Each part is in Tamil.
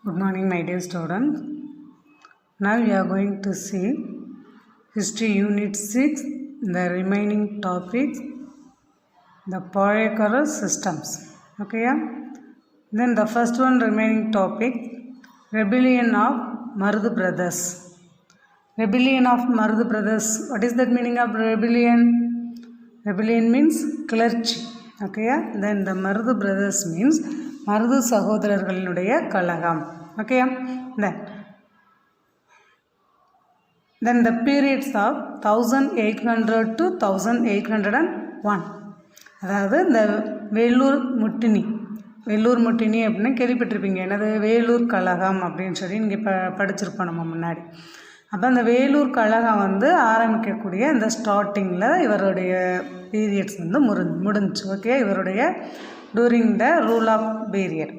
Good morning, my dear students. Now we are going to see History Unit 6, the remaining topics, the Polycarp systems. Okay, yeah? Then the first one remaining topic, Rebellion of Marudh brothers. Rebellion of Marudh brothers. What is that meaning of rebellion? Rebellion means கிளர்ச்சி. Okay, yeah? Then the Marudh brothers means Marudhu சகோதரர்களுடைய கலகம். Okay, then the periods of 1800 to 1801. அதாவது இந்த வேலூர் முட்டினி அப்படின்னு கேள்விப்பட்டிருப்பீங்க. என்னது வேலூர் கழகம் அப்படின்னு சொல்லி இங்கே படிச்சிருப்போம் நம்ம முன்னாடி. அப்போ அந்த வேலூர் கழகம் வந்து ஆரம்பிக்கக்கூடிய இந்த ஸ்டார்டிங்கில் இவருடைய பீரியட்ஸ் வந்து முடிஞ்சு. ஓகே, இவருடைய during the rule of period.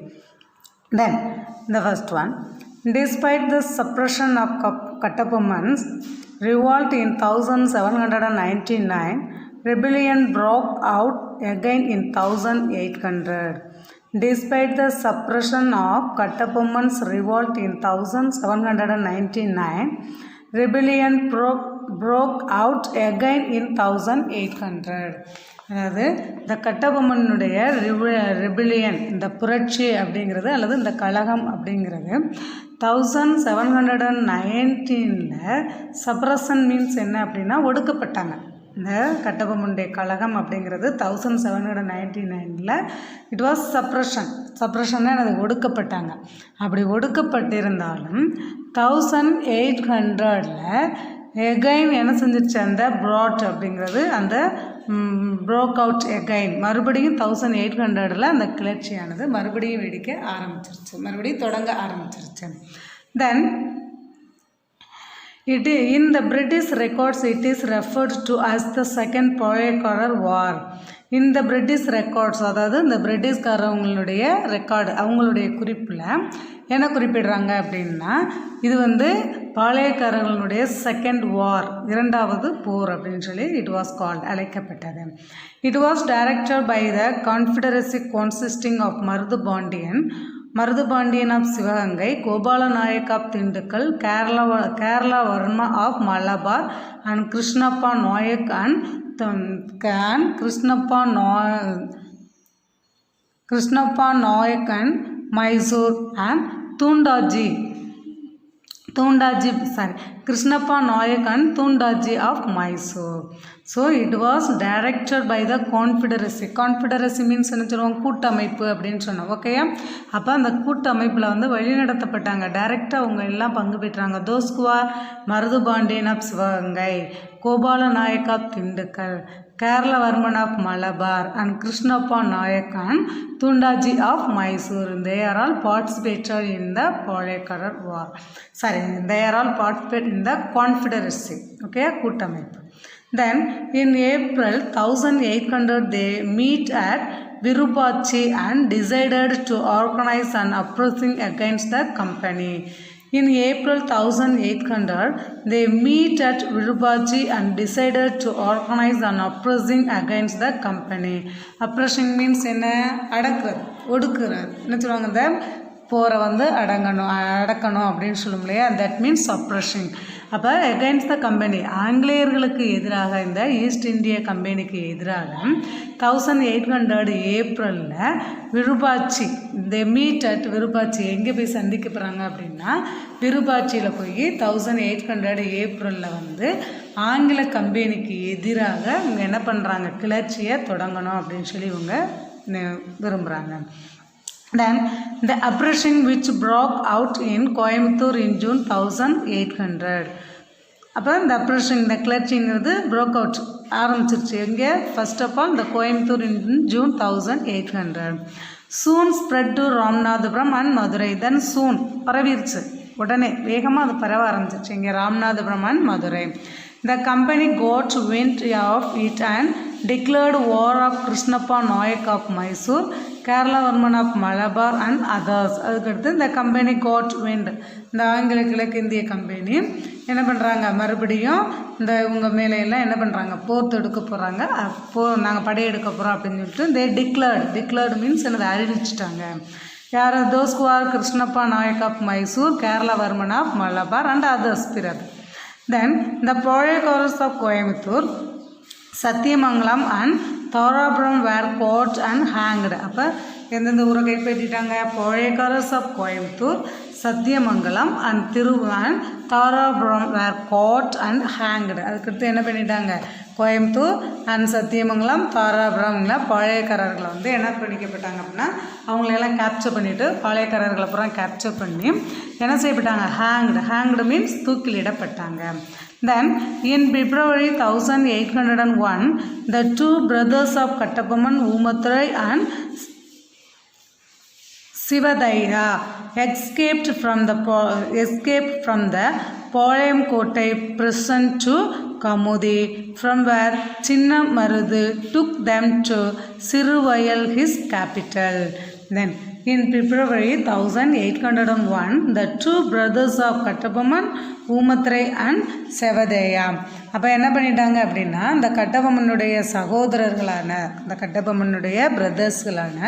Then the first one, despite the suppression of Kattabommans revolt in 1799, rebellion broke out again in 1800. Despite the suppression of Kattabommans revolt in 1799, rebellion broke out again in 1800. அதாவது இந்த கட்டபொம்மனுடைய ரெபிலியன், இந்த புரட்சி அப்படிங்கிறது அல்லது இந்த கழகம் அப்படிங்கிறது 1719 சப்ரஷன் மீன்ஸ் என்ன அப்படின்னா ஒடுக்கப்பட்டாங்க. இந்த கட்டபொம்மனுடைய கழகம் அப்படிங்கிறது 1799 இட் வாஸ் சப்ரஷன்னா அது ஒடுக்கப்பட்டாங்க. அப்படி ஒடுக்கப்பட்டிருந்தாலும் 1800 எகைன் என்ன செஞ்சிருச்சு, அந்த ப்ராட் அப்படிங்கிறது அந்த ப்ரோக் அவுட் எகைன் மறுபடியும் 1800 அந்த கிளர்ச்சியானது மறுபடியும் வெடிக்க ஆரம்பிச்சிருச்சு, மறுபடியும் தொடங்க ஆரம்பிச்சிருச்சு. தென் in the British records it is referred to as the second Polycarp war. இந்த பிரிட்டிஷ் ரெக்கார்ட்ஸ், அதாவது இந்த பிரிட்டிஷ்காரவங்களுடைய ரெக்கார்டு, அவங்களுடைய குறிப்பில் என்ன குறிப்பிடுறாங்க அப்படின்னா இது வந்து பாளையக்காரர்களுடைய செகண்ட் வார், இரண்டாவது போர் அப்படின்னு சொல்லி இட் வாஸ் கால்ட் அழைக்கப்பட்டது. It was directed by the confederacy consisting of Marudhupandian of Sivaganga, Gopala Nayak of Dindigul, Kerala Varma of Malabar and Krishnappa Nayak and Krishnappa Nayak and Mysore and Krishnappa Nayak and Thundaji of Mysore. So it was directed by the Confederacy. Confederacy means என்ன சொல்லுவாங்க, கூட்டமைப்பு அப்படின்னு சொன்னோம். ஓகேயா, அப்போ அந்த கூட்டமைப்பில் வந்து வழிநடத்தப்பட்டாங்க. டைரெக்டாக அவங்க எல்லாம் பங்கு பெற்றாங்க. Those who are Marudhupandian of Sivaganga, Gopala Nayak of Dindigul, Keralavarman of Malabar and Krishnappa Nayak and Dhoondaji of Mysore. They are all participated in the Polycarp war. They are all participated in the Confederacy. Okay, கூட்டமைப்பு. Then in April 1800 they meet at Virupachi and decided to organize an uprising against the company. In April 1800, they meet at Virupachi and decided to organize an uprising against the company. Uprising means என்ன, அடக்குறது, ஒடுக்குறது. என்ன சொல்லுவாங்க, இந்த போரை வந்து அடக்கணும் அப்படின்னு சொல்லும் இல்லையா, தட் மீன்ஸ் சப்ரஷிங். அப்போ அகைன்ஸ்ட் த கம்பெனி, ஆங்கிலேயர்களுக்கு எதிராக, இந்த ஈஸ்ட் இந்திய கம்பெனிக்கு எதிராக 1800 ஏப்ரலில் விருப்பாச்சி, இந்த மீட் அட் விருப்பாச்சி எங்கே போய் சந்திக்க போகிறாங்க அப்படின்னா விருப்பாச்சியில் போய் 1800 ஏப்ரலில் வந்து ஆங்கில கம்பெனிக்கு எதிராக இவங்க என்ன பண்ணுறாங்க, கிளர்ச்சியை தொடங்கணும் அப்படின்னு சொல்லி இவங்க விரும்புகிறாங்க. Then the uprising which broke out in Coimbatore in June 1800. அப்போ இந்த uprising, இந்த கிளர்ச்சிங்கிறது broke out ஆரம்பிச்சிருச்சு எங்கே, ஃபர்ஸ்ட் ஆஃப் ஆல் இந்த Coimbatore in June 1800. Soon spread to Ramanathapuram and Madurai. Then soon பரவிருச்சு, உடனே வேகமாக அது பரவ ஆரம்பிச்சிருச்சு இங்கே Ramanathapuram and Madurai. The company got wind of it and declared war of Krishnappa Nayak of Mysore, Keralavarman of Malabar and others. அதுக்கடுத்து இந்த கம்பெனி காட் விண்ட், இந்த ஆங்கில கிழக்கிந்திய கம்பெனி என்ன பண்ணுறாங்க, மறுபடியும் இந்த இவங்க மேலையெல்லாம் என்ன பண்ணுறாங்க, போர் தொடுக்க போகிறாங்க, நாங்கள் படையெடுக்க போகிறோம் அப்படின்னு சொல்லிட்டு டிக்ளேர்டு மீன்ஸ் என்னது அறிவிச்சிட்டாங்க. யார்? those who are Krishnappa Nayak of Mysore, Kerala Varman of Malabar and others பிறகு. Then the Polychorus of Coimbatore, Satyamangalam and Thorapuram were caught and hanged. அப்போ எந்தெந்த ஊரை கைப்பற்றிட்டாங்க? Polychorus of Coimbatore, Sathyamangalam and திருவான் Dharapuram were caught and hanged. அதுக்கடுத்து என்ன பண்ணிட்டாங்க? கோயம்புத்தூர் அண்ட் சத்தியமங்கலம் தாராபுரம்ல பாளையக்காரர்களை வந்து என்ன பண்ணிக்கப்பட்டாங்க அப்படின்னா அவங்களெல்லாம் கேப்சர் பண்ணிவிட்டு பாளையக்காரர்களை அப்புறம் கேப்சர் பண்ணி என்ன செய்யப்பட்டாங்க? ஹேங்க்டு மீன்ஸ் தூக்கிலிடப்பட்டாங்க. Then in February 1801 the two brothers of Kattapomman Oomathrai and Sivadaya escaped from the Palayam Kottai prison to Kamudi, from where Chinna Marudhu took them to Siruvayal, his capital. Then in February 1801 the two brothers of Kattapomman Oomathrai and Sivadaya அப்போ என்ன பண்ணிட்டாங்க அப்படின்னா இந்த கட்டபொம்மனுடைய சகோதரர்களான இந்த கட்டபொம்மனுடைய பிரதர்ஸ்களான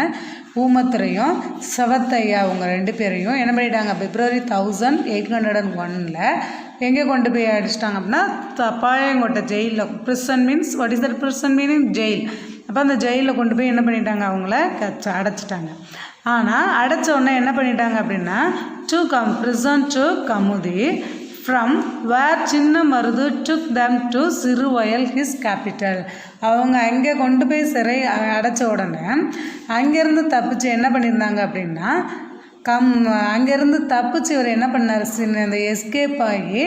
ஊமத்துரையும் செவத்தையா அவங்க ரெண்டு பேரையும் என்ன பண்ணிட்டாங்க? February 1801 எங்கே கொண்டு போய் அடிச்சிட்டாங்க அப்படின்னா பாளையங்கோட்டை ஜெயிலில். Prison means what is that prison meaning? Jail. அப்போ அந்த ஜெயிலில் கொண்டு போய் என்ன பண்ணிட்டாங்க? அவங்கள அடைச்சிட்டாங்க. ஆனால் அடைச்ச உடனே என்ன பண்ணிட்டாங்க அப்படின்னா prison to Kamuthi, from where Chinna Marudhu took them to Siruvayal, his capital. அவங்க அங்கே கொண்டு போய் சிறை அடைச்ச உடனே அங்கேருந்து தப்பிச்சு என்ன பண்ணியிருந்தாங்க அப்படின்னா அங்கேருந்து தப்பிச்சு இவர் என்ன பண்ணார்? இந்த எஸ்கேப் ஆகி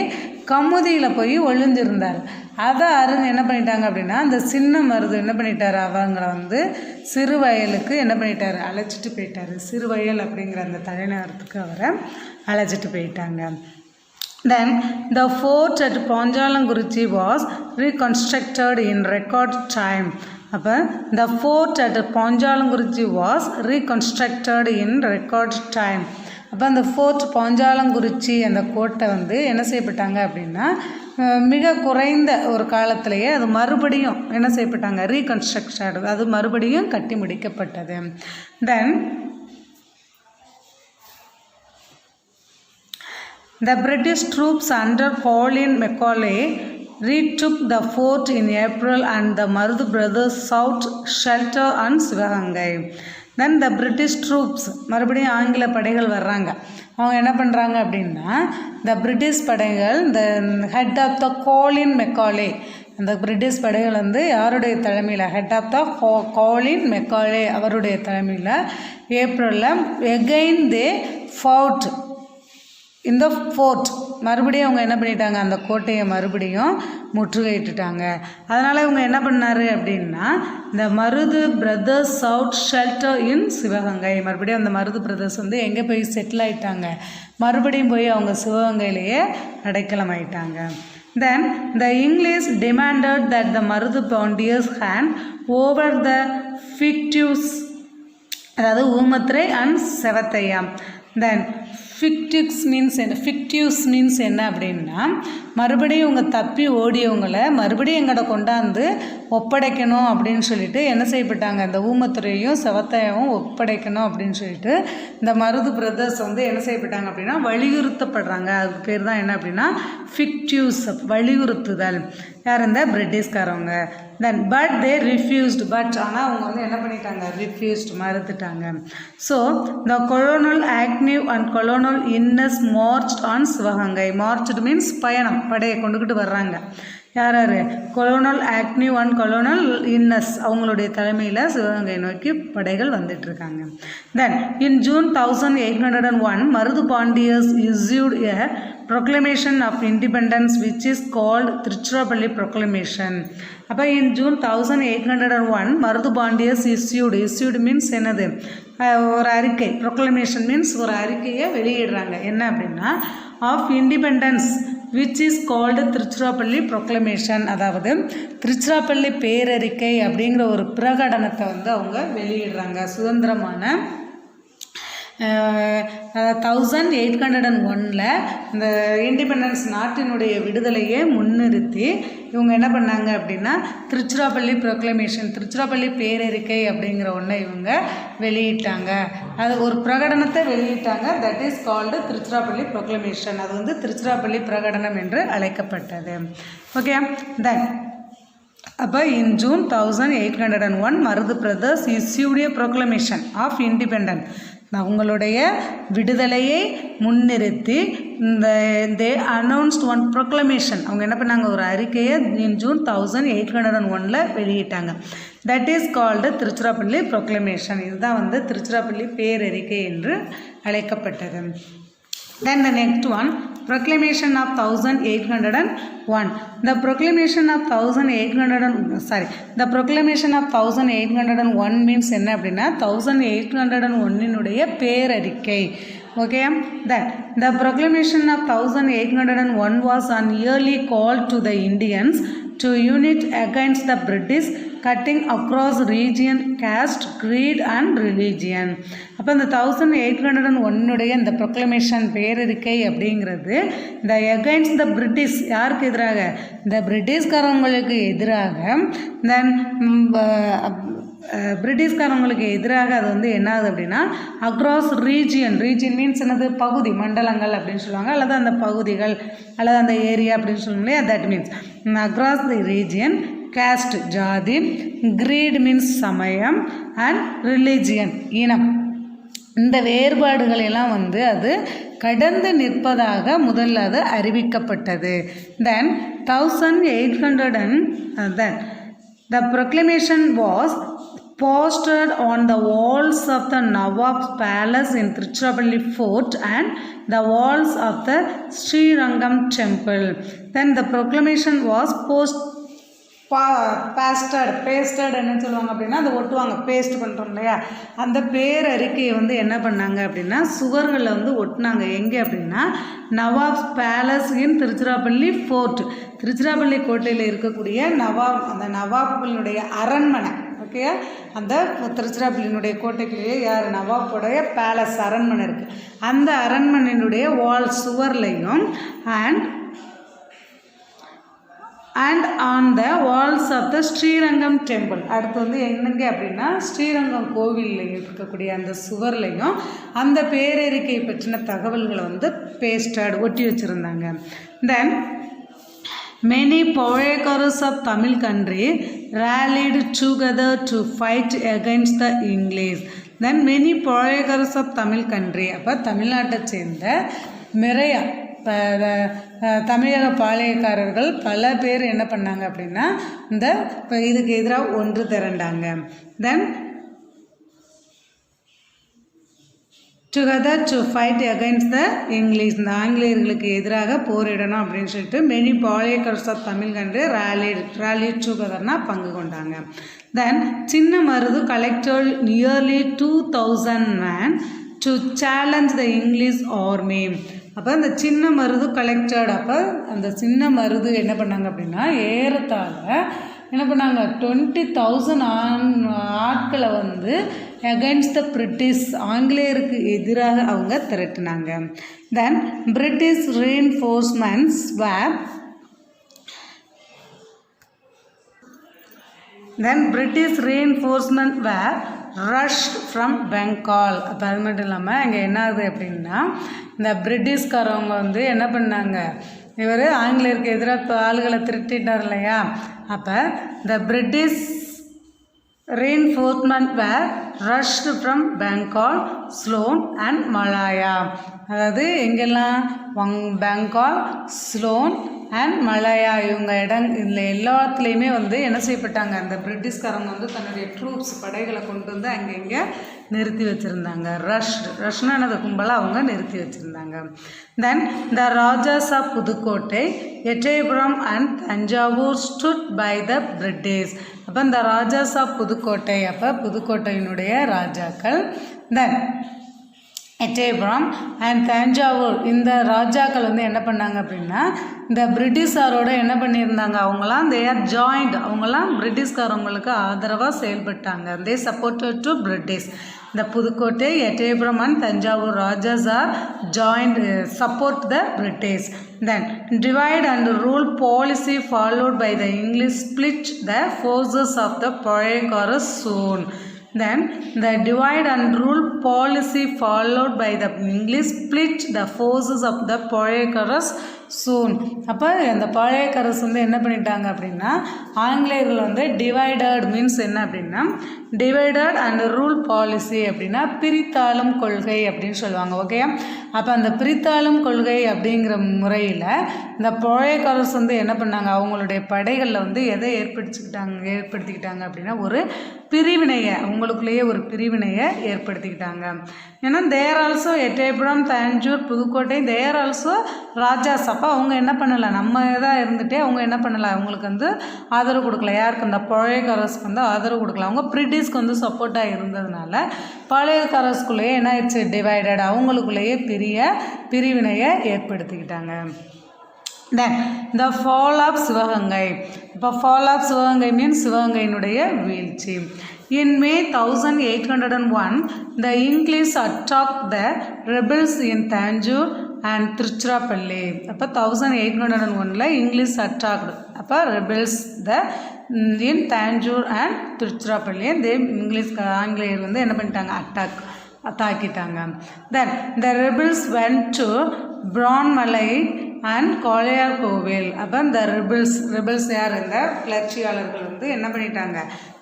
கமுதியில் போய் ஒளிஞ்சிருந்தார். அதை அறிஞ்சு என்ன பண்ணிட்டாங்க அப்படின்னா அந்த சின்ன மருது என்ன பண்ணிட்டார்? அவங்கள வந்து சிறுவயலுக்கு என்ன பண்ணிட்டார்? அழைச்சிட்டு போயிட்டார். சிறுவயல் அப்படிங்கிற அந்த தலைநகரத்துக்கு அவரை அழைச்சிட்டு போயிட்டாங்க. Then the fort at Ponjalanguruchi was reconstructed in record time. அப்போ the fort at Ponjalanguruchi was reconstructed in record time. அப்போ அந்த ஃபோர்ட் பாஞ்சாலங்குறிச்சி அந்த கோட்டை வந்து என்ன செய்யப்பட்டாங்க அப்படின்னா மிக குறைந்த ஒரு காலத்திலேயே அது மறுபடியும் என்ன செய்யப்பட்டாங்க? ரீகன்ஸ்ட்ரக்ஷன், அது மறுபடியும் கட்டி முடிக்கப்பட்டது. தென் the British troops under Pauline Macaulay retook the fort in April and the Marudhu brothers sought shelter on Sivagangai. Then the British troops மறுபடியும் ஆங்கில படைகள் வர்றாங்க. அவங்க என்ன பண்ணுறாங்க அப்படின்னா the British படைகள் the head of the Pauline Macaulay, அந்த பிரிட்டிஷ் படைகள் வந்து யாருடைய தலைமையில்? Head of the Pauline Macaulay அவருடைய தலைமையில் ஏப்ரலில் again they fought இந்த ஃபோர்ட். மறுபடியும் அவங்க என்ன பண்ணிட்டாங்க? அந்த கோட்டையை மறுபடியும் முற்றுகையிட்டுட்டாங்க. அதனால் இவங்க என்ன பண்ணார் அப்படின்னா இந்த மருது பிரதர்ஸ் சவுட் ஷெல்டர் இன் சிவகங்கை. மறுபடியும் அந்த மருது பிரதர்ஸ் வந்து எங்கே போய் செட்டில் ஆகிட்டாங்க? மறுபடியும் போய் அவங்க சிவகங்கையிலேயே அடைக்கலம் ஆயிட்டாங்க. Then the English demanded that the Marudhu Pondiers hand over the fictives, அதாவது ஊமத்துரை அண்ட் செவத்தையா. தென் ஃபிக்டிவ்ஸ் மீன்ஸ் என்ன அப்படின்னா மறுபடியும் இவங்க தப்பி ஓடியவங்களை மறுபடியும் எங்கள்கிட்ட கொண்டாந்து ஒப்படைக்கணும் அப்படின்னு சொல்லிட்டு என்ன செய்யப்பட்டாங்க? இந்த ஊமத்துறையும் செவத்தையாவும் ஒப்படைக்கணும் அப்படின்னு சொல்லிட்டு இந்த மருது பிரதர்ஸ் வந்து என்ன செய்யப்பட்டாங்க அப்படின்னா வலியுறுத்தப்படுறாங்க. அதுக்கு பேர் தான் என்ன அப்படின்னா ஃபிக்டிவ்ஸ், வலியுறுத்துதல். யார்? இந்த பிரிட்டிஷ்காரவங்க. தென் பட் தே ரிஃப்யூஸ்டு, பட் ஆனால் அவங்க வந்து என்ன பண்ணிட்டாங்க? ரிஃப்யூஸ்டு, மறுத்துட்டாங்க. So the colonel Agnew and colonel Innes marched on Sivaganga. Marched means பயணம், படையை கொண்டுக்கிட்டு வர்றாங்க. யார் யார்? கொலோனல் ஆக்னிவ் அண்ட் கொலோனல் இன்னஸ் அவங்களுடைய தலைமையில் சிவகங்கை நோக்கி படைகள் வந்துட்டுருக்காங்க. Then in June 1801 Marudhu Pandiyars issued a proclamation of independence which is called Tiruchirappalli proclamation. அப்போ in June 1801 Marudhu Pandiyars issued means என்னது? ஒரு அறிக்கை. proclamation மீன்ஸ் ஒரு அறிக்கையை வெளியிடுறாங்க. என்ன அப்படின்னா of independence which is called Tiruchirappalli proclamation, அதாவது திருச்சிராப்பள்ளி பேரறிக்கை அப்படிங்கிற ஒரு பிரகடனத்தை வந்து அவங்க வெளியிடுறாங்க. சுதந்திரமான 1801 இந்த இண்டிபெண்டன்ஸ் நாட்டினுடைய விடுதலையை முன்னிறுத்தி இவங்க என்ன பண்ணாங்க அப்படின்னா திருச்சிராப்பள்ளி ப்ரொக்ளமேஷன், திருச்சிராப்பள்ளி பேரறிக்கை அப்படிங்கிற ஒன்றை இவங்க வெளியிட்டாங்க. அது ஒரு பிரகடனத்தை வெளியிட்டாங்க. That is called Tiruchirappalli proclamation. அது வந்து திருச்சிராப்பள்ளி பிரகடனம் என்று அழைக்கப்பட்டது. ஓகே, தென் அப்போ in June 1801 Marudhu brothers issued a proclamation of independence. அவங்களுடைய விடுதலையை முன்னிறுத்தி இந்த தே அனௌன்ஸ்ட் ஒன் ப்ரொக்ளமேஷன். அவங்க என்ன பண்ணாங்க, ஒரு அறிக்கையை இன் ஜூன் 1801 வெளியிட்டாங்க. That is called Tiruchirappalli proclamation. இதுதான் வந்து திருச்சிராப்பள்ளி பேரறிக்கை என்று அழைக்கப்பட்டது. Then the next one, Proclamation of 1801. The Proclamation of 1801 means என்ன அப்படின்னா 1801 பேரறிக்கை. Okay, that the Proclamation of 1801 was an yearly call to the Indians to unite against the British, cutting across region, caste, creed and religion. அப்போ இந்த 1801 இந்த ப்ரொக்ளமேஷன் பேரறிக்கை அப்படிங்கிறது இந்த எகைன்ஸ்ட் த பிரிட்டிஷ், யாருக்கு எதிராக, இந்த பிரிட்டிஷ்காரங்களுக்கு எதிராக, தென் பிரிட்டிஷ்காரங்களுக்கு எதிராக அது வந்து என்ன ஆகுது அப்படின்னா அக்ராஸ் ரீஜியன் மீன்ஸ் என்னது, பகுதி, மண்டலங்கள் அப்படின்னு சொல்லுவாங்க, அல்லது அந்த பகுதிகள் அல்லது அந்த ஏரியா அப்படின்னு சொல்லுவாங்க இல்லையா. That means across the region, caste ஜாதி, greed மீன்ஸ் சமயம், அண்ட் ரிலிஜியன் இனம். இந்த வேறுபாடுகளெல்லாம் வந்து அது கடந்து நிற்பதாக முதல்ல அது அறிவிக்கப்பட்டது. தென் 1800 then the proclamation was posted on the walls of the Nawab's palace in Tiruchirappalli fort and the walls of the Srirangam temple. Then the proclamation was pasted என்ன சொல்லுவாங்க அப்படின்னா அதை ஒட்டுவாங்க, பேஸ்ட் பண்ணுறோம் இல்லையா. அந்த பேரறிக்கையை வந்து என்ன பண்ணாங்க அப்படின்னா சுவர்களில் வந்து ஒட்டினாங்க. எங்கே அப்படின்னா nawab's palace in Tiruchirappalli fort, Tiruchirappalli கோட்டையில் இருக்கக்கூடிய அந்த நவாப்களுடைய அரண்மனை. ஓகே, அந்த திருச்சிராப்பள்ளியினுடைய கோட்டைக்குள்ளேயே யார், நவாபுடைய பேலஸ் அரண்மனை இருக்குது. அந்த அரண்மனையினுடைய வால் சுவர்லையும் and on the walls of the Srirangam temple. அடுத்து வந்து என்னங்க அப்படின்னா ஸ்ரீரங்கம் கோவிலில் இருக்கக்கூடிய அந்த சுவர்லையும் அந்த பேரறிக்கை பற்றின தகவல்களை வந்து பேஸ்டட் ஒட்டி வச்சுருந்தாங்க. தென் many poetry of Tamil country rallied together to fight against the English. Then many poetry of Tamil country, அப்போ தமிழ்நாட்டை சேர்ந்த நிறைய தமிழக பாளையக்காரர்கள் பல பேர் என்ன பண்ணாங்க அப்படின்னா இந்த இதுக்கு எதிராக ஒன்று திரண்டாங்க. Then together to fight against the English, இந்த ஆங்கிலேயர்களுக்கு எதிராக போரிடணும் அப்படின்னு சொல்லிட்டு many Palayakkarars of Tamil country rally டுகெதர்னா பங்கு கொண்டாங்க. Then Chinna Marudhu collected nearly 2000 men to challenge the English army. அப்போ அந்த சின்ன மருது கலெக்டட், அப்போ அந்த சின்ன மருது என்ன பண்ணாங்க அப்படின்னா ஏறத்தாழ என்ன பண்ணாங்க 20,000 ஆட்களை வந்து அகைன்ஸ்ட் த பிரிட்டிஷ், ஆங்கிலேயருக்கு எதிராக அவங்க திரட்டினாங்க. Then British reinforcements were rushed from Bengal. அப்போ அது மட்டும் இல்லாமல் இங்கே என்ன ஆகுது அப்படின்னா இந்த பிரிட்டிஷ்காரவங்க வந்து என்ன பண்ணாங்க, இவர் ஆங்கிலேயருக்கு எதிராக ஆளுகளை திரட்டிட்டார் இல்லையா. அப்போ த British reinforcement were rushed from Bengal, Ceylon and Malaya. அதாவது எங்கெல்லாம் பெங்கால், சிலோன் அண்ட் மலாயா இவங்க இதில் எல்லாத்துலேயுமே வந்து என்ன செய்யப்பட்டாங்க, அந்த பிரிட்டிஷ்காரங்க வந்து தன்னுடைய ட்ரூப்ஸ் படைகளை கொண்டு வந்து அங்கங்கே நிறுத்தி வச்சுருந்தாங்க. ரஷ்னானது கும்பலாக அவங்க நிறுத்தி வச்சுருந்தாங்க. Then the rajas of Pudukkottai, Ettayapuram and Thanjavur stood by the British. அப்போ இந்த ராஜாஸ் ஆஃப் புதுக்கோட்டை, அப்போ புதுக்கோட்டையினுடைய ராஜாக்கள், தென் எட்டயபுரம் அண்ட் தஞ்சாவூர் இந்த ராஜாக்கள் வந்து என்ன பண்ணாங்க அப்படின்னா இந்த பிரிட்டிஷாரோட என்ன பண்ணியிருந்தாங்க, அவங்களாம் தே ஆர் ஜாயிண்ட், அவங்களாம் பிரிட்டிஷ்காரவங்களுக்கு ஆதரவாக செயல்பட்டாங்க. They supported to British. The Pudukottai, Ettayapuram and Tanjavur Rajas are joined, support the British. Then divide and rule policy followed by the English split the forces of the Portuguese soon. Then the divide and rule policy followed by the English split the forces of the Portuguese soon. அப்போ அந்த பழையக்கரசு வந்து என்ன பண்ணிட்டாங்க அப்படின்னா ஆங்கிலேயர்கள் வந்து டிவைடட் மீன்ஸ் என்ன அப்படின்னா டிவைடட் அண்ட் ரூல் பாலிசி அப்படின்னா பிரித்தாளும் கொள்கை அப்படின்னு சொல்லுவாங்க. ஓகே, அப்போ அந்த பிரித்தாளும் கொள்கை அப்படிங்கிற முறையில் இந்த பழையக்கரசு வந்து என்ன பண்ணாங்க, அவங்களுடைய படைகளில் வந்து எதை ஏற்படுத்திக்கிட்டாங்க அப்படின்னா ஒரு பிரிவினையை, அவங்களுக்குள்ளேயே ஒரு பிரிவினையை ஏற்படுத்திக்கிட்டாங்க. ஏன்னா தேர் ஆல்சோ எட்டயபுரம், தஞ்சூர், புதுக்கோட்டை தேர் ஆல்சோ ராஜாஸ். அப்போ அவங்க என்ன பண்ணலை, நம்ம இதாக இருந்துகிட்டே அவங்க என்ன பண்ணலை, அவங்களுக்கு வந்து ஆதரவு கொடுக்கல. யாருக்கு, அந்த பழையக்கரசுக்கு வந்து ஆதரவு கொடுக்கல. அவங்க பிரிட்டிஷ்க்கு வந்து சப்போர்ட்டாக இருந்ததுனால பழையக்கரசுக்குள்ளேயே என்ன ஆயிடுச்சு, டிவைடட், அவங்களுக்குள்ளேயே பிரிவினையை ஏற்படுத்திக்கிட்டாங்க. Then the fall of Sivaganga. இப்போ fall of சிவகங்கை மீன்ஸ் சிவகங்கையினுடைய வீழ்ச்சி. In May 1801 the English attacked the rebels in Tanjore and Tiruchirappalli. அப்போ 1801 இங்கிலீஷ் அட்டாக்டு, அப்போ rebels the in Tanjore and Tiruchirappalli ஆங்கிலேயர் வந்து என்ன பண்ணிட்டாங்க, தாக்கிட்டாங்க. Then the rebels went to Piranmalai and Kalaiyar Kovil. அப்போ இந்த ரிபிள்ஸ் யார், இந்த கிளர்ச்சியாளர்கள் வந்து என்ன பண்ணிட்டாங்க,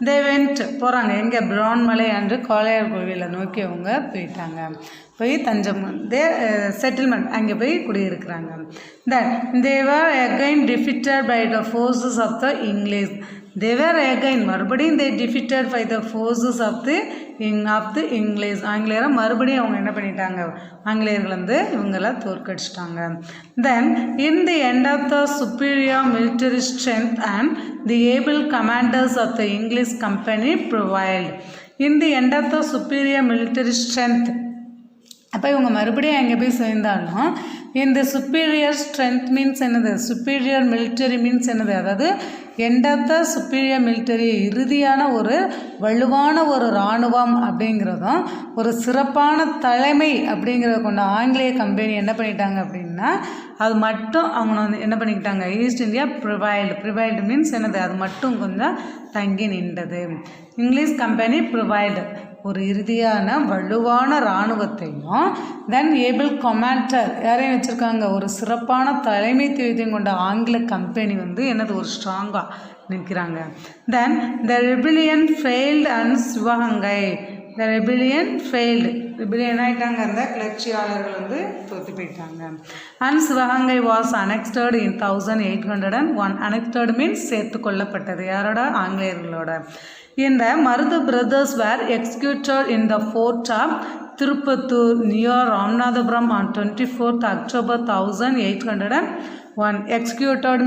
தே வெண்ட் போகிறாங்க எங்கே, பிரான்மலை அண்டு கோலையார் கோவிலை நோக்கி அவங்க போயிட்டாங்க. போய் தஞ்சம் செட்டில்மெண்ட் அங்கே போய் குடியிருக்கிறாங்க. They were again defeated by the forces of the English. they were again மறுபடியும் they defeated by the forces of the English. ஆங்கிலேயரை மறுபடியும் அவங்க என்ன பண்ணிட்டாங்க, ஆங்கிலேயர்கள் வந்து இவங்களை தோற்கடிச்சிட்டாங்க. then in the end of the superior military strength and the able commanders of the English company prevailed. in the end of the superior military strength, அப்போ இவங்க மறுபடியும் எங்கே போய் சேர்ந்தாலும் இந்த சுப்பீரியர் ஸ்ட்ரென்த் மீன்ஸ் என்னது, சுப்பீரியர் மிலிட்டரி மீன்ஸ் என்னது, அதாவது end of the superior military, இறுதியான ஒரு வலுவான ஒரு இராணுவம் அப்படிங்கிறதும் ஒரு சிறப்பான தலைமை அப்படிங்கிறத கொண்ட ஆங்கிலேய கம்பெனி என்ன பண்ணிட்டாங்க அப்படின்னா அது மட்டும் அவங்க வந்து என்ன பண்ணிக்கிட்டாங்க, ஈஸ்ட் இந்தியா ப்ரிவைல்டு மீன்ஸ் என்னது, அது மட்டும் கொஞ்சம் தங்கி நின்றது. இங்கிலீஷ் கம்பெனி ப்ரிவைல்டு ஒரு இறுதியான வலுவான இராணுவத்தையும் தென் ஏபிள் கமாண்டர் யாரையும் வச்சுருக்காங்க, ஒரு சிறப்பான தலைமைத்துவத்தையும் கொண்ட ஆங்கில கம்பெனி வந்து என்னது ஒரு ஸ்ட்ராங்காக நிற்கிறாங்க. Then the rebellion failed and Sivaganga. The rebellion failed, rebellion ஆகிட்டாங்க, அந்த கிளர்ச்சியாளர்கள் வந்து தோற்று போயிட்டாங்க. And Sivaganga was annexed in 1801. Annexed means சேர்த்து கொள்ளப்பட்டது, யாரோட, ஆங்கிலேயர்களோட. இந்த Marudhu brothers were executed in the fort of Tirupattur near Ramanathapuram on 24th October 1801. Executed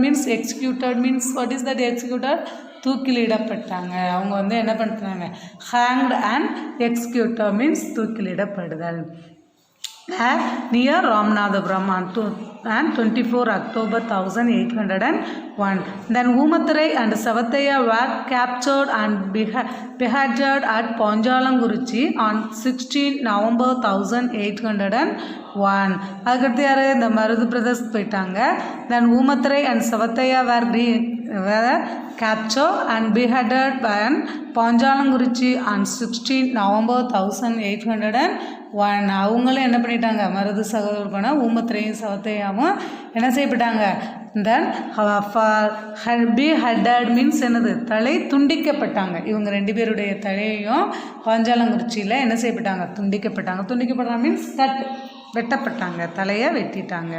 means what is that executed? தூக்கிலிடப்பட்டாங்க. அவங்க வந்து என்ன பண்ணுறாங்க, hanged and executed means தூக்கிலிடப்படுதல். near Ramanathapuram on 24 October 1801. Then Oomathrai and Savataya were captured and beheaded at Ponjalanguruchi on 16 November 1801. அதுக்கடுத்து யார், இந்த மருது பிரதர்ஸ் போயிட்டாங்க. தென் ஊமத்ரை and சவத்தையா were captured and beheaded by Ponjalanguruchi on 16 November 1801. அவங்களும் என்ன பண்ணிட்டாங்க, மருது சகோதரர்களான ஊமத்ரையும் சவத்தையாவும் என்ன செய்யப்பட்டாங்க, தென் beheaded மீன்ஸ் என்னது, தலை துண்டிக்கப்பட்டாங்க. இவங்க ரெண்டு பேருடைய தலையையும் பாஞ்சாலங்குறிச்சியில் என்ன செய்யப்பட்டாங்க, துண்டிக்கப்பட்டாங்க மீன்ஸ் வெட்டப்பட்டாங்க, தலையை வெட்டிட்டாங்க.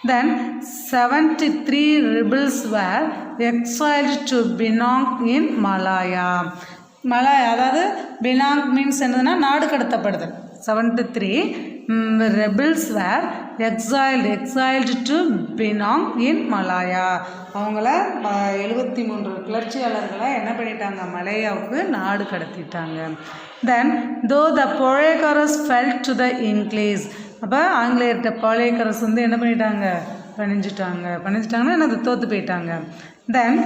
Then 73 rebels were exiled to Binong in Malaya. அதாவது பினாங் மீன்ஸ் என்னதுன்னா நாடு கடத்தப்படுதல். 73 rebels were exiled to Binong in Malaya. அவங்கள 73 கிளர்ச்சியாளர்களை என்ன பண்ணிட்டாங்க, மலாயாவுக்கு நாடு கடத்திட்டாங்க. Then though the Portuguese fell to the English, அப்போ ஆங்கிலேயர்கிட்ட பாளையக்கரசு வந்து என்ன பண்ணிட்டாங்க, பணிஞ்சிட்டாங்கன்னா என்னது, தோற்று போயிட்டாங்க. தென்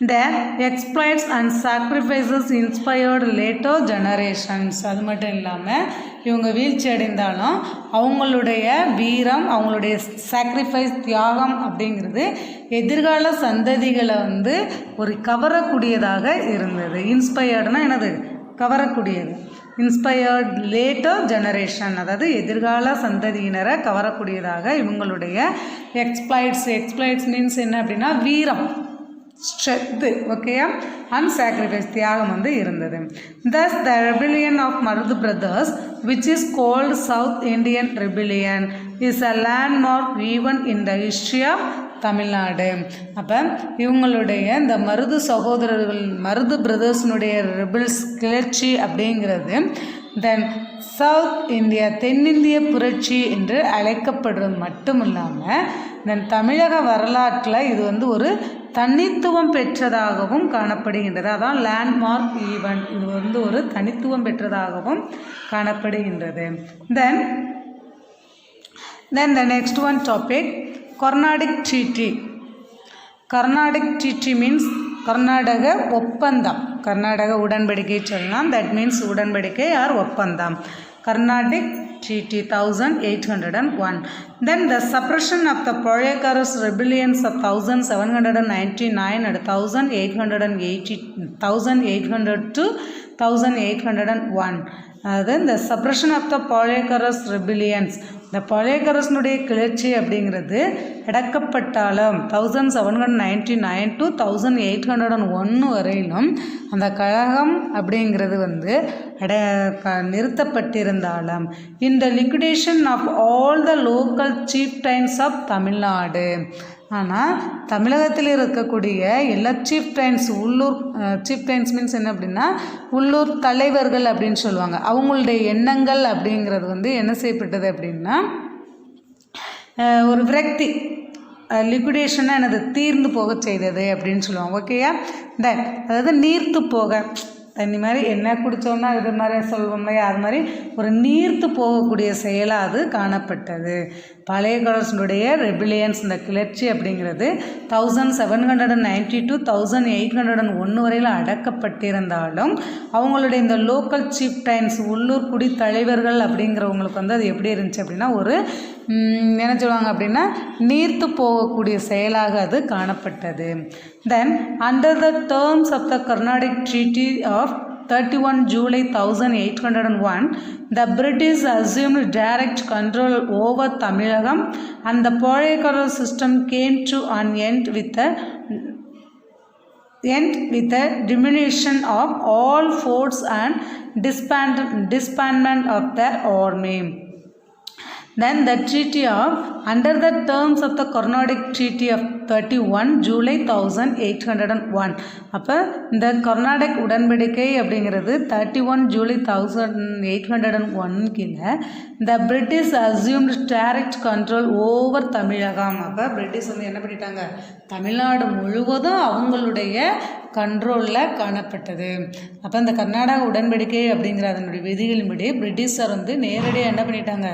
their exploits and sacrifices inspired later generations. அது மட்டும் இல்லாமல் இவங்க வீழ்ச்சி அடைந்தாலும் அவங்களுடைய வீரம், அவங்களுடைய சாக்ரிஃபைஸ், தியாகம் அப்படிங்கிறது எதிர்கால சந்ததிகளை வந்து ஒரு கவரக்கூடியதாக இருந்தது. இன்ஸ்பயர்டுனா என்னது? கவரக்கூடியது. இன்ஸ்பயர்ட் லேட்டர் ஜெனரேஷன், அதாவது எதிர்கால சந்ததியினரை கவரக்கூடியதாக இவங்களுடைய எக்ஸ்ப்ளாய்ட்ஸ் மீன்ஸ் என்ன அப்படின்னா வீரம், ஸ்ட்ரென்த்து, ஓகேயா, அண்ட் சாக்ரிஃபைஸ், தியாகம் வந்து இருந்தது. Thus the rebellion of Marudh brothers, which is called South Indian Rebellion, is a landmark event in the history of Tamil Nadu. அப்போ இவங்களுடைய இந்த மருது சகோதரர்கள், மருது பிரதர்ஸினுடைய ரெபிள்ஸ் கிளர்ச்சி அப்படிங்கிறது தென் சவுத் இந்தியா, தென்னிந்திய புரட்சி என்று அழைக்கப்படுறது மட்டும் இல்லாமல் தென் தமிழக வரலாற்றில் இது வந்து ஒரு தனித்துவம் பெற்றதாகவும் காணப்படுகின்றது. அதான் லேண்ட்மார்க் ஈவெண்ட், இது வந்து ஒரு தனித்துவம் பெற்றதாகவும் காணப்படுகின்றது. தென் the next one topic, Carnatic Treaty. Carnatic Treaty means Karnataka ஒப்பந்தம், கர்நாடக உடன்படிக்கை சொல்லலாம். தட் மீன்ஸ் உடன்படிக்கை ஆர் ஒப்பந்தம். Carnatic Treaty 1801. Then the suppression of the Polyakarus rebellions of 1799 and 1800 to 1801. Then the suppression of the Polyakarus rebellions, இந்த பாலியக்கரசனுடைய கிளர்ச்சி அப்படிங்கிறது அடக்கப்பட்டாலும் 1799 to 1801 வரையிலும் அந்த கழகம் அப்படிங்கிறது வந்து நிறுத்தப்பட்டிருந்தாலும் இந்த liquidation of all the local சீஃப்டைன்ஸ் of Tamil Nadu, ஆனால் தமிழகத்தில் இருக்கக்கூடிய எல்லா சீஃப்டைன்ஸ், உள்ளூர் சீஃப்டைன்ஸ் மீன்ஸ் என்ன அப்படின்னா உள்ளூர் தலைவர்கள் அப்படின்னு சொல்லுவாங்க, அவங்களுடைய எண்ணங்கள் அப்படிங்கிறது வந்து என்ன செய்யப்பட்டது அப்படின்னா ஒரு விரக்தி, லிக்விடேஷனாக என்னது தீர்ந்து போக செய்தது அப்படின்னு சொல்லுவாங்க. ஓகேயா, அதாவது நீர்த்து போக, தண்ணி மாதிரி என்ன குடித்தோன்னா இது மாதிரி சொல்வோம் இல்லையா, அது மாதிரி ஒரு நீர்த்து போகக்கூடிய செயலாக அது காணப்பட்டது. பாலியக்கரசனுடைய ரெபிலியன்ஸ், இந்த கிளர்ச்சி அப்படிங்கிறது 1790 to 1801 வரையில் அடக்கப்பட்டிருந்தாலும் அவங்களுடைய இந்த லோக்கல் சீஃப்டைன்ஸ், உள்ளூர் குடித்தலைவர்கள் அப்படிங்கிறவங்களுக்கு வந்து அது எப்படி இருந்துச்சு அப்படின்னா ஒரு என்ன சொல்லுவாங்க அப்படின்னா நீர்த்து போகக்கூடிய செயலாக அது காணப்பட்டது. Then under the terms of the Carnatic treaty of 31 July 1801, the British assumed direct control over Tamilagam and the Polyakarus system came to an end with the diminution of all forts and disbandment of their army. Then the treaty of, under the terms of the Carnatic Treaty of 31 July 1801, அப்போ இந்த கர்நாடக உடன்படிக்கை அப்படிங்கிறது 31 July 1801 கீழே the British assumed direct control over தமிழகம். அப்போ பிரிட்டிஷ் வந்து என்ன பண்ணிட்டாங்க, தமிழ்நாடு முழுவதும் அவங்களுடைய கண்ட்ரோலில் காணப்பட்டது. அப்போ இந்த கர்நாடக உடன்படிக்கை அப்படிங்கிற அதனுடைய விதிகளின்படி பிரிட்டிஷார் வந்து நேரடியாக என்ன பண்ணிட்டாங்க,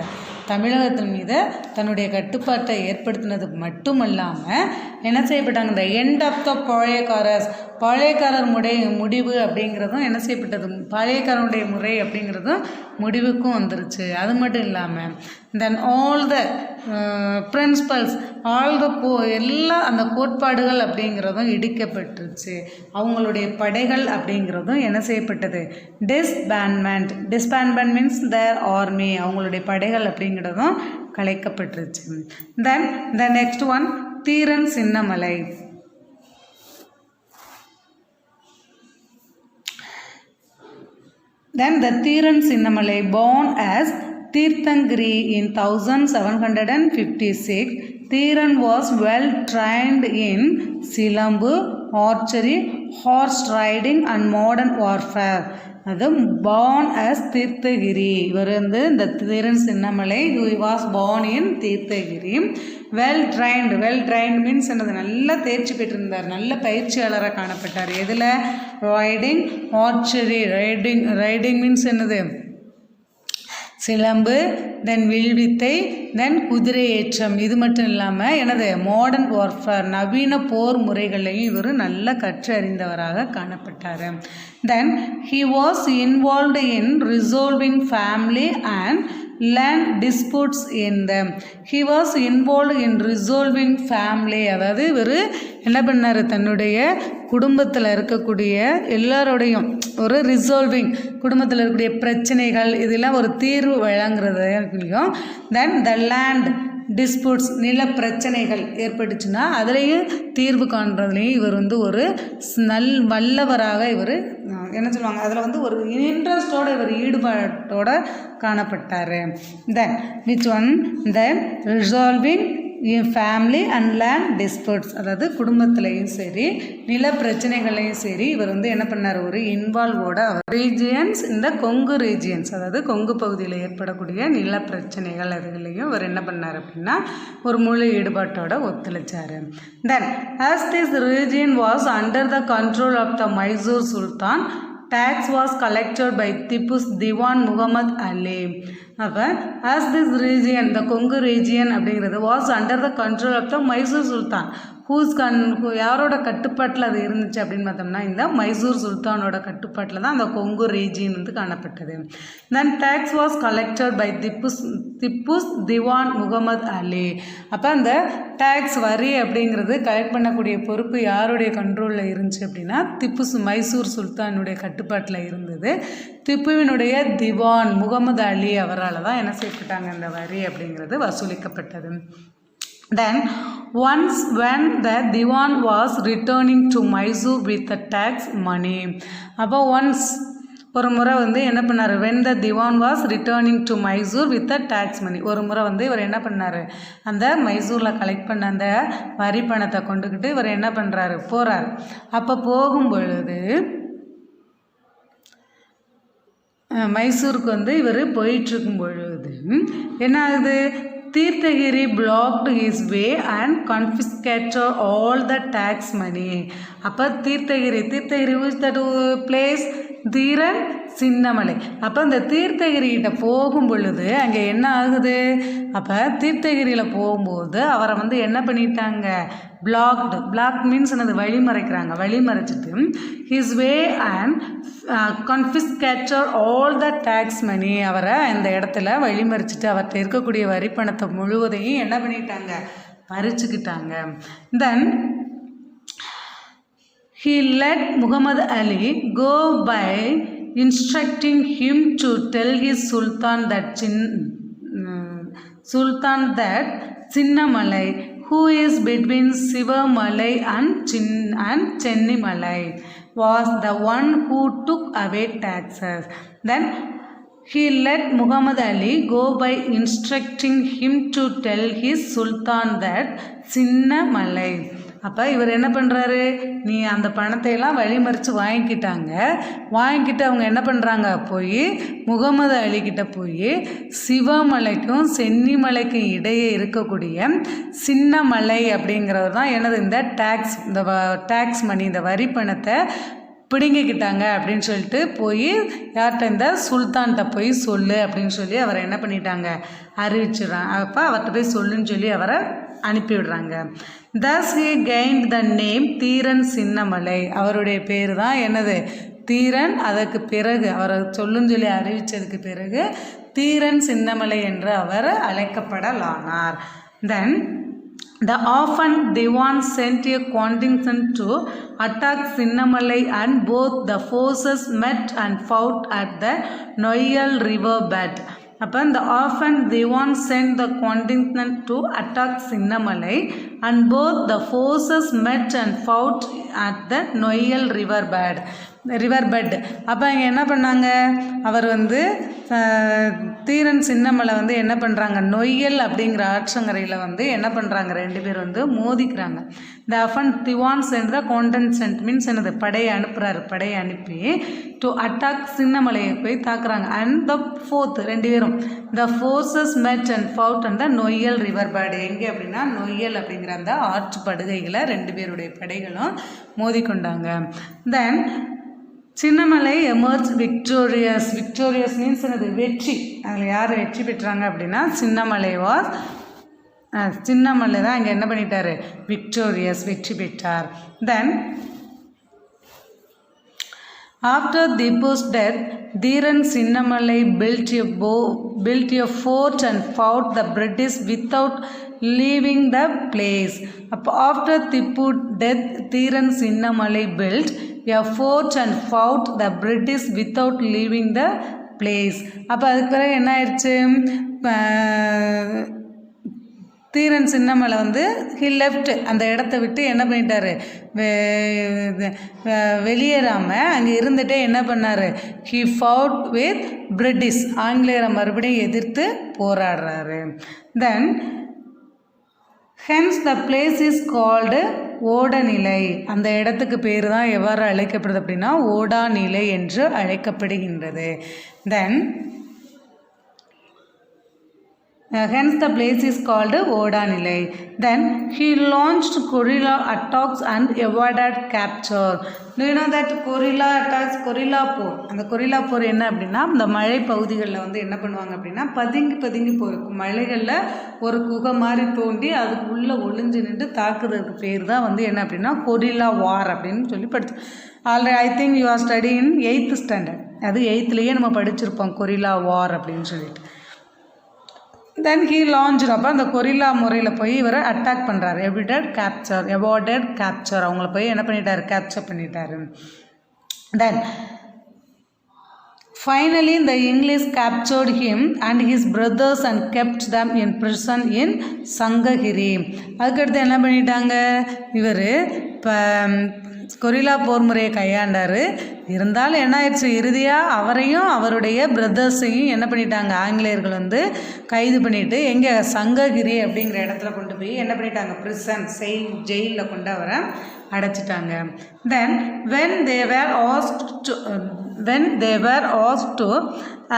தமிழகத்தின் மீது தன்னுடைய கட்டுப்பாட்டை ஏற்படுத்தினது மட்டுமல்லாமல் என்ன செய்யப்பட்டாங்க, இந்த எண்ட் ஆஃப் த பாளையக்காரர் முடிவு அப்படிங்கிறதும் என்ன செய்யப்பட்டது, பாளையக்காரனுடைய முறை அப்படிங்கிறதும் முடிவுக்கும் வந்துருச்சு. அது மட்டும் இல்லாமல் then all the principles, all the எல்லா அந்த கோட்பாடுகள் அப்படிங்கிறதும் இடிக்கப்பட்டுருச்சு. அவங்களுடைய படைகள் அப்படிங்கிறதும் என்ன செய்யப்பட்டது, டிஸ்பேண்ட்மெண்ட் மீன்ஸ் தேர் ஆர்மி, அவங்களுடைய படைகள் அப்படிங்கிறதும் கலைக்கப்பட்டுருச்சு. Then the next one, Dheeran Chinnamalai. Then the Thiran Sinnamalai, born as Tirthangiri in 1756, Thiran was well trained in Silambu, archery, horse riding and modern warfare. அது born as Tirthagiri. இவர் வந்து இந்த Dheeran Chinnamalai, he was born in Theerthagiri. Well trained means என்னது, நல்ல தேர்ச்சி பெற்றிருந்தார், நல்ல பயிற்சியாளராக காணப்பட்டார். எதில், ரைடிங், ஆர்ச்சரி, ரைடிங் மீன்ஸ் என்னது, சிலம்பு, தென் வில்வித்தை, தென் குதிரை ஏற்றம். இது மட்டும் இல்லாமல் எனது மாடர்ன் வார்ஃபேர் நவீன போர் முறைகளையும் இவர் நல்ல கற்றறிந்தவராக காணப்பட்டார். Then he was involved in resolving family and land disputes in them. He was involved in resolving family. அதாவது இவர் என்ன பண்ணார், தன்னுடைய குடும்பத்தில் இருக்கக்கூடிய எல்லாரோடையும் ஒரு ரிசால்விங், குடும்பத்தில் இருக்கக்கூடிய பிரச்சனைகள் இதெல்லாம் ஒரு தீர்வு வழங்குறதையும், தென் த லேண்ட் டிஸ்பியூட்ஸ் நில பிரச்சனைகள் ஏற்பட்டுச்சுன்னா அதுலேயும் தீர்வு காண்றதுலேயும் இவர் வந்து ஒரு வல்லவராக இவர் என்ன சொல்லுவாங்க, அதில் ஒரு இன்ட்ரெஸ்டோட இவர் ஈடுபாட்டோட காணப்பட்டார். Then which one then resolving family and land disputes, அதாவது குடும்பத்திலையும் சரி நில பிரச்சனைகளையும் சரி இவர் வந்து என்ன பண்ணார், ஒரு இன்வால்வோட ரீஜியன்ஸ் இந்த கொங்கு ரீஜியன்ஸ், அதாவது கொங்கு பகுதியில் ஏற்படக்கூடிய நில பிரச்சனைகள் அதுகளையும் இவர் என்ன பண்ணார் அப்படின்னா ஒரு முழு ஈடுபாட்டோட ஒத்துழைச்சார். Then as this region was under the control of the Mysore sultan, tax was collected by Tipu's Diwan Muhammad Ali. அப்போ as this region the Kongu region அப்படிங்கிறது was under the control of the Mysore sultan, யாரோட கட்டுப்பாட்டில் அது இருந்துச்சு அப்படின்னு பார்த்தோம்னா இந்த மைசூர் சுல்தானோட கட்டுப்பாட்டில் தான் அந்த கொங்கு ரீஜியன் வந்து காணப்பட்டது. தென் டேக்ஸ் வாஸ் கலெக்டட் பை திப்புஸ் திவான் முகமது அலி. அப்போ அந்த டேக்ஸ் வரி அப்படிங்கிறது கலெக்ட் பண்ணக்கூடிய பொறுப்பு யாருடைய கண்ட்ரோலில் இருந்துச்சு அப்படின்னா மைசூர் சுல்தானுடைய கட்டுப்பாட்டில் இருந்தது. திப்புவினுடைய திவான் முகமது அலி அவரால் தான் என்ன செய்யப்பட்டாங்க, இந்த வரி அப்படிங்கிறது வசூலிக்கப்பட்டது. Then once when the Diwan was returning to Mysore with the tax money, அப்போ ஒரு முறை வந்து என்ன பண்ணார், when the Diwan was returning to Mysore with the tax money, ஒரு முறை வந்து இவர் என்ன பண்ணார், அந்த மைசூரில் கலெக்ட் பண்ண அந்த வரி பணத்தை கொண்டுக்கிட்டு இவர் என்ன பண்ணுறாரு, போகிறார். அப்போ போகும் பொழுது மைசூருக்கு வந்து இவர் போயிட்டுருக்கும் பொழுது என்ன ஆகுது, Theerthagiri blocked his way and confiscated all the tax money. அப்போ Theerthagiri was that place, Dheeran Chinnamalai. அப்போ இந்த தீர்த்தகிரிகிட்ட போகும் பொழுது அங்கே என்ன ஆகுது, அப்போ தீர்த்தகிரியில் போகும்போது அவரை வந்து என்ன பண்ணிட்டாங்க, பிளாக் மீன்ஸ் என்னது, வழிமறைக்கிறாங்க. வழிமறைச்சிட்டு his way and confiscated all the tax money, அவரை அந்த இடத்துல வழிமறிச்சிட்டு அவர்கிட்ட இருக்கக்கூடிய வரி பணத்தை முழுவதையும் என்ன பண்ணிட்டாங்க, பறிச்சுக்கிட்டாங்க. தென் he let Muhammad Ali go by instructing him to tell his sultan that Chinnamalai, who is between Sivamalai and Chennimalai, was the one who took away taxes. Then he let Muhammad Ali go by instructing him to tell his sultan that Chinnamalai. அப்போ இவர் என்ன பண்ணுறாரு, நீ அந்த பணத்தையெல்லாம் வழிமறித்து வாங்கிக்கிட்டு அவங்க என்ன பண்ணுறாங்க, போய் முகமது அலிக்கிட்ட போய் சிவமலைக்கும் சென்னிமலைக்கும் இடையே இருக்கக்கூடிய சின்னமலை அப்படிங்கிறவர் தான் எனது இந்த டேக்ஸ் மணி, இந்த வரி பணத்தை பிடுங்கிக்கிட்டாங்க அப்படின்னு சொல்லிட்டு போய் யார்கிட்ட, இந்த சுல்தான்கிட்ட போய் சொல்லு அப்படின்னு சொல்லி அவரை என்ன பண்ணிட்டாங்க, அறிவிச்சிடுறாங்க. அப்போ அவர்கிட்ட போய் சொல்லுன்னு சொல்லி அவரை அனுப்பிவிடுறாங்க. thus he gained the name Dheeran Chinnamalai. அவருடைய பேர் தான் என்னது, தீரன். அதற்கு பிறகு அவரை சொல்லுன்னு சொல்லி அறிவித்ததுக்கு பிறகு தீரன் சின்னமலை என்று அவர் அழைக்கப்படலானார். then the orphan Diwan sent a contingent to attack Sinnamalai and both the forces met and fought at the Noyal river bed. அப்போ இந்த orphan Diwan sent the contingent to attack Sinnamalai and both the forces met and fought at the Noyal river bed. அப்போ இங்கே என்ன பண்ணாங்க, அவர் வந்து தீரன் சின்னமலை வந்து என்ன பண்ணுறாங்க, நொய்யல் அப்படிங்கிற ஆற்றங்கரையில் வந்து என்ன பண்ணுறாங்க, ரெண்டு பேர் வந்து மோதிக்கிறாங்க. இந்த அஃபன் திவான் சென்ற கான்டென்சென்ட் மீன்ஸ் என்னது, படையை அனுப்பி டு அட்டாக் சின்னமலையை போய் தாக்குறாங்க. அண்ட் த ஃபோர்த் ரெண்டு பேரும் the forces met and fought and the Noyyal river bed. எங்கே அப்படின்னா நொய்யல் அப்படிங்கிற அந்த ஆற்று படுகைகளை ரெண்டு பேருடைய படைகளும் மோதிக்கொண்டாங்க. Then Chinnamalai emerge victorious. Victorious means என்னது? வெற்றி. அதில் யார் வெற்றி பெற்றாங்க அப்படின்னா சின்னமலை சின்னமலை தான் இங்கே என்ன பண்ணிட்டாரு? விக்டோரியஸ், வெற்றி பெற்றார். தென் after Tipu's death, Dhiran Sinnamalai built a fort and fought the British without leaving the place. After Tipu's death, Dhiran Sinnamalai built a fort and fought the British without leaving the place. அப்போ அதுக்கு பிறகு என்ன ஆயிடுச்சு? தீரன் சின்னமலை வந்து ஹி லெஃப்ட், அந்த இடத்த விட்டு என்ன பண்ணிட்டாரு? வெளியேறாமல் அங்கே இருந்துகிட்டே என்ன பண்ணார்? ஹி ஃபவுட் வித் பிரிட்டிஷ், ஆங்கிலேயரை மறுபடியும் எதிர்த்து போராடுறாரு. Then hence the place is called Odanilai. அந்த இடத்துக்கு பேர் தான் எவ்வாறு அழைக்கப்படுது அப்படின்னா ஓடாநிலை என்று அழைக்கப்படுகின்றது. தென் hence the place is called Odanilai. Then he launched guerrilla attacks and avoided capture. Do you know that guerrilla attacks? Guerrilla போர். அந்த கொரில்லா போர் என்ன அப்படின்னா இந்த மலை பகுதிகளில் வந்து என்ன பண்ணுவாங்க அப்படின்னா பதுங்கி போயிருக்கும் மலைகளில் ஒரு குகை மாதிரி தோண்டி அதுக்குள்ளே ஒளிஞ்சு நின்று தாக்குறதுக்கு பேர் தான் வந்து என்ன அப்படின்னா கொரில்லா வார் அப்படின்னு சொல்லி படிச்சு. Already I think you are study in 8th standard. அது 8thலேயே நம்ம படிச்சிருப்போம் கொரில்லா வார் அப்படின்னு சொல்லிட்டு. தென் ஹீ லான்ச். அப்போ அந்த கொரில்லா முறையில் போய் இவரை அட்டாக் பண்ணுறாரு. எவார்டட் கேப்சர் அவங்கள போய் என்ன பண்ணிட்டாரு? கேப்சர் பண்ணிட்டாரு. Then finally the English captured him and his brothers and kept them in prison in Sankagiri. அதுக்கடுத்து என்ன பண்ணிட்டாங்க? இவர் இப்போ கொரில்லா போர் முறையை கையாண்டார். இருந்தாலும் என்ன ஆயிடுச்சு? இறுதியாக அவரையும் அவருடைய பிரதர்ஸையும் என்ன பண்ணிட்டாங்க? ஆங்கிலேயர்கள் வந்து கைது பண்ணிவிட்டு எங்கே? சங்ககிரி அப்படிங்கிற இடத்துல கொண்டு போய் என்ன பண்ணிட்டாங்க? பிரிசன், ஜெயிலில் கொண்டு அவரை அடைச்சிட்டாங்க. தென் when they were asked to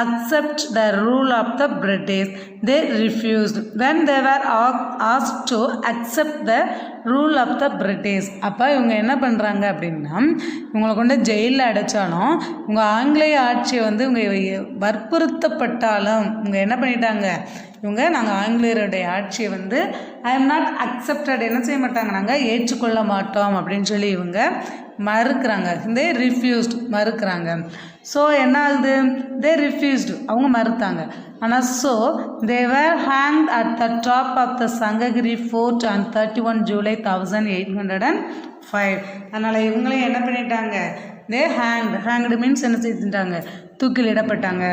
accept the rule of the British, they refused. When they were asked to accept the rule of the British, அப்போ இவங்க என்ன பண்ணுறாங்க அப்படின்னா இவங்களை கொண்டு ஜெயிலில் அடைச்சாலும் இவங்க ஆங்கிலேய ஆட்சியை வந்து இவங்க வற்புறுத்தப்பட்டாலும் இவங்க என்ன பண்ணிட்டாங்க? இவங்க நாங்கள் ஆங்கிலேயருடைய ஆட்சியை வந்து ஐ எம் நாட் அக்செப்டட் என்ன செய்ய மாட்டாங்க? நாங்கள் ஏற்றுக்கொள்ள மாட்டோம் அப்படின்னு சொல்லி இவங்க மறுக்கிறாங்க. தே ரிஃப்யூஸ்ட், மறுக்கிறாங்க. ஸோ என்ன ஆகுது? தே ரிஃப்யூஸ்டு, அவங்க மறுத்தாங்க. ஆனால் so they were hanged at the top of the Sankagiri fort on 31 July 1805. அதனால் இவங்களையும் என்ன பண்ணிட்டாங்க? தே ஹேங்டு மீன்ஸ் என்ன செய்துட்டாங்க? தூக்கிலிடப்பட்டாங்க.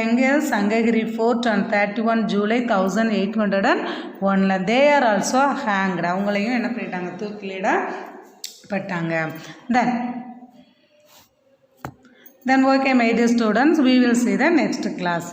எங்கே? Sankagiri fort on 31 July 1801. They are also hanged, அவங்களையும் என்ன பண்ணிட்டாங்க? தூக்கிலிடப்பட்டாங்க. Then okay my dear students, we will see the next class.